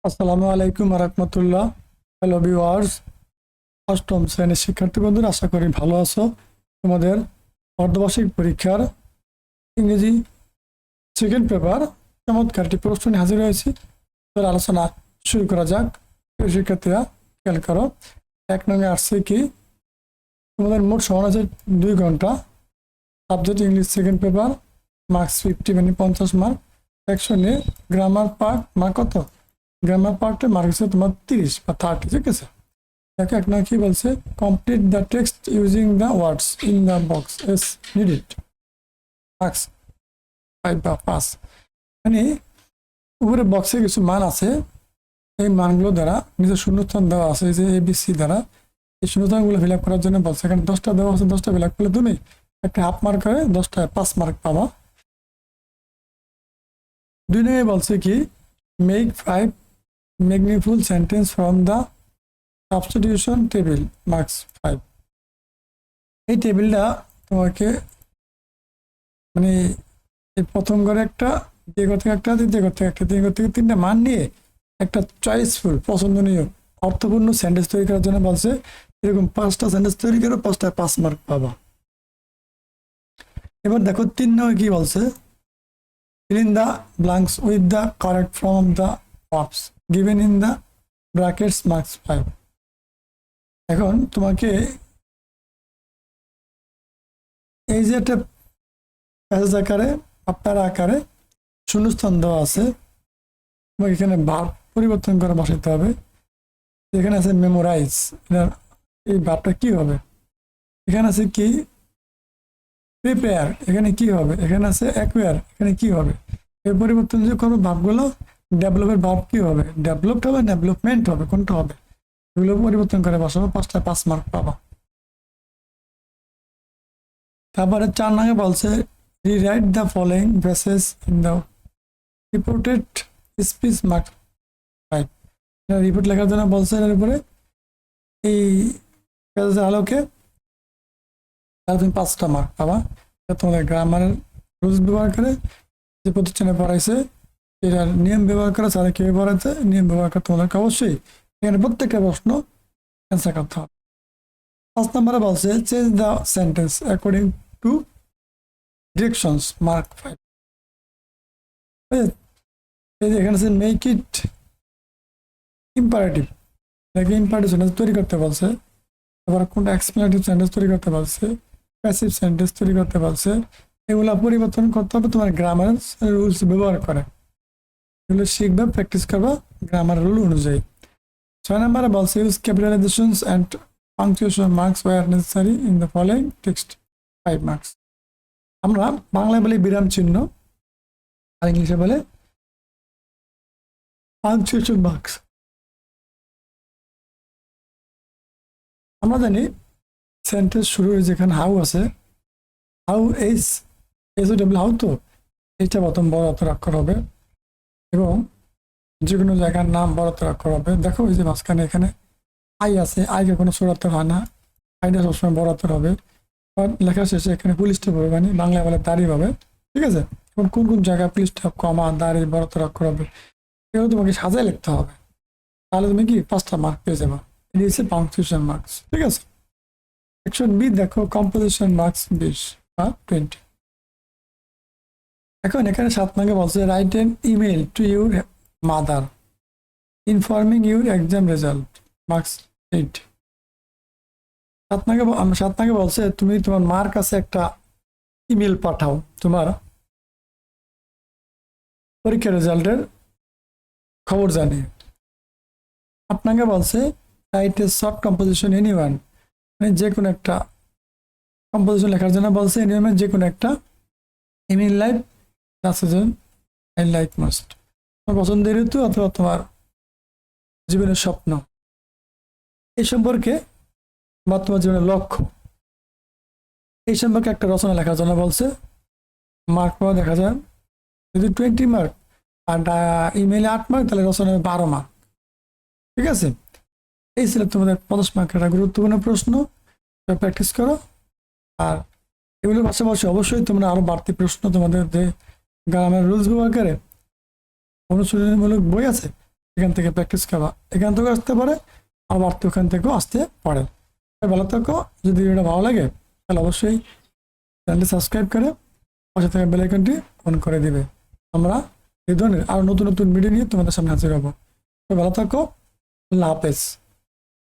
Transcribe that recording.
আসসালামু আলাইকুম রহমতুল্লাহ। Hello viewers, অষ্টম শ্রেণীর শিক্ষার্থী বন্ধুরা, আশা করি ভালো আছো। তোমাদের অর্ধবার্ষিক পরীক্ষার ইংরেজি সেকেন্ড পেপার চমৎকার একটি প্রশ্ন নিয়ে হাজির হয়েছি। তার আলোচনা শুরু করা যাক। প্রিয় শিক্ষার্থীরা, খেয়াল করো। 1 নং আসছে কি, তোমাদের মোট সময় আছে 2 ঘন্টা। Subject English second paper, marks 50 মানে 50 মার্ক। সেকশনে গ্রামার পার্ট মার্ক কত? গ্রামার পার্টে মার্ক হচ্ছে তোমার 30 বা 30, ঠিক আছে। দেখো 1 নং কি বলছে, complete the text using the words in the box S needed, marks 5 বা 5। মানে উপরে বক্সে কিছু মান আছে, এই মানগুলো দ্বারা নিজের শূন্যস্থান দেওয়া আছে, যে ABC দ্বারা এই শূন্যস্থানগুলো ফিল আপ করার জন্য বলছে। এখানে 10টা দেওয়া আছে, 10টা ফিল আপ করলে তুমি একটা হাফ মার্ক করে 10টায় 5 মার্ক পাবা। 2 নং বলছে কি, make 5 meaningful sentence from the substitution table, marks 5। এই টেবিলটা তোমাকে মানে এই প্রথম ঘরে একটা, দ্বিতীয় ঘর থেকে একটা, তৃতীয় ঘর থেকে একটা, তিন ঘর থেকে 3টা মান নিয়ে একটা চয়েসফুল পছন্দনীয় অর্থপূর্ণ সেন্টেন্স তৈরি করার জন্য বলছে। এরকম 5টা সেন্টেন্স তৈরি করো, 5টায় 5 মার্ক পাবা। এবার দেখো 3 নম্বরে কি বলছে, fill in the blanks with the correct form of the verbs given in the brackets, marks 5। এখন তোমাকে এই যে একটা প্যাসেজ আকারে আপনার আকারে শূন্যস্থান দেওয়া আছে, তোমাকে এখানে ভার্ব পরিবর্তন করে বসাতে হবে। এখানে আছে মেমোরাইজ, এই ভার্বটা কি হবে? এখানে আছে কি প্রিপেয়ার, এখানে কি হবে? এখানে আছে অ্যাকোয়ার, এখানে কি হবে? এই পরিবর্তন যে কোনো ভার্বগুলো, ডেভেলপের ভার্ব কি হবে? ডেভেলপড হবে, ডেভেলপমেন্ট হবে, কোনটা হবে? এগুলো পরিবর্তন করে বসাবো, 5টায় 5 মার্ক পাবা। তারপরে 4 নম্বরে বলছে, rewrite the following phrases in the reported speech, mark 5। Report লেখার জন্য বলছে, এর উপরে এই পেজের আলোকে তাহলে তুমি 5টা মার্ক পাবা। তোমাদের গ্রামারের রুলস ব্যবহার করে যে প্রতিষ্ঠানে পড়াইছে এটার নিয়ম ব্যবহার করে, স্যারে কীভাবে পড়াইছে নিয়ম ব্যবহার করে তোমাদেরকে অবশ্যই এখানে প্রত্যেকটা প্রশ্ন অ্যান্সার করতে হবে। 5 নম্বরে বলছে, change the sentence according to directions, mark 5। এই যে এখানে আছে মেক ইট ইম্পারেটিভ, এটাকে ইম্পারেটিভ সেন্টেন্স তৈরি করতে বলছে। তারপর কোনটা এক্সপ্লেনেটিভ সেন্টেন্স তৈরি করতে বলছে, প্যাসিভ সেন্টেন্স তৈরি করতে বলছে। এগুলো পরিবর্তন করতে হবে তোমার গ্রামার রুলস ব্যবহার করে। এগুলো শিখবে, প্র্যাকটিস করবা গ্রামার রুল অনুযায়ী। 6 নম্বরে বলছে, use capitalisations and punctuation, marks were necessary in the following text, 5 marks. আমরা বাংলায় বলি বিরাম চিহ্ন, আর ইংলিশে বলে পাংচুয়েশন মার্কস। আমরা জানি সেন্টেন্স শুরু যেখানে হাউ আছে, হাউ এস হাউ, তো এইটা প্রথম বড় হাতের অক্ষর হবে, এবং যে কোনো জায়গার নাম বড় হাতের অক্ষর হবে। দেখো এই যে মাঝখানে এখানে আই আছে, আইকে কোনো ছোট হাতের হয় না, আইটা সবসময় বড় হাতের হবে। লেখা শেষে এখানে পুলিশটা হবে, মানে বাংলায় বলে দাঁড়িয়ে হবে, ঠিক আছে। এখন কোন কোন জায়গায় পুলিশটা কমা দাঁড়ি বড় হাতের অক্ষর হবে, এগুলো তোমাকে সাজায় লিখতে হবে, তাহলে তুমি কি 5টা মার্ক পেয়ে যাবে। এটি হচ্ছে পাংচুয়েশন মার্কস, ঠিক আছে। সেকশন বি দেখো, কম্পোজিশন মার্কস 20 বা 20। এখন এখানে 7 নম্বরে বলছে, write an email to your mother informing your exam result, marks 8। 7 নম্বরে বলছে, তুমি তোমার মার কাছে একটা ইমেল পাঠাও তোমার পরীক্ষার রেজাল্টের খবর জানিয়ে। 8 নম্বরে বলছে, write a short composition anyone, মানে যে কোনো একটা কম্পোজিশন লেখার জন্য বলছে, এনিওয়ান যে কোনো একটা। In life I like most, তোমার পছন্দের ঋতু অথবা তোমার জীবনের স্বপ্ন, এই সম্পর্কে বা তোমার জীবনের লক্ষ্য, এই সম্পর্কে একটা রচনা লেখার জন্য বলছে। মার্ক পাওয়া দেখা যায় যদি 20 মার্ক, আর ইমেইলে 8 মার্ক, তাহলে রচনায় 12 মার্ক, ঠিক আছে। এই ছিল তোমাদের 50 মার্কের একটা গুরুত্বপূর্ণ প্রশ্ন, প্র্যাকটিস করো। আর এগুলোর পাশাপাশি অবশ্যই তোমরা আরো বাড়তি প্রশ্ন তোমাদের যে গ্রামের রুলস ব্যবহার করে অনুশীলনীমূলক বই আছে, এখান থেকে প্র্যাকটিস করা, এখান থেকেও আসতে পারে, আবার তো ওখান থেকেও আসতে পারে। ভালো থাকো। যদি ভিডিওটা ভালো লাগে তাহলে অবশ্যই চ্যানেলটি সাবস্ক্রাইব করে পাশে থাকা বেল আইকনটি অন করে দিবে। আমরা এই ধরনের আরো নতুন নতুন ভিডিও নিয়ে তোমাদের সামনে হাজির হবো। ভালো থাকো। আল্লাহ হাফেজ।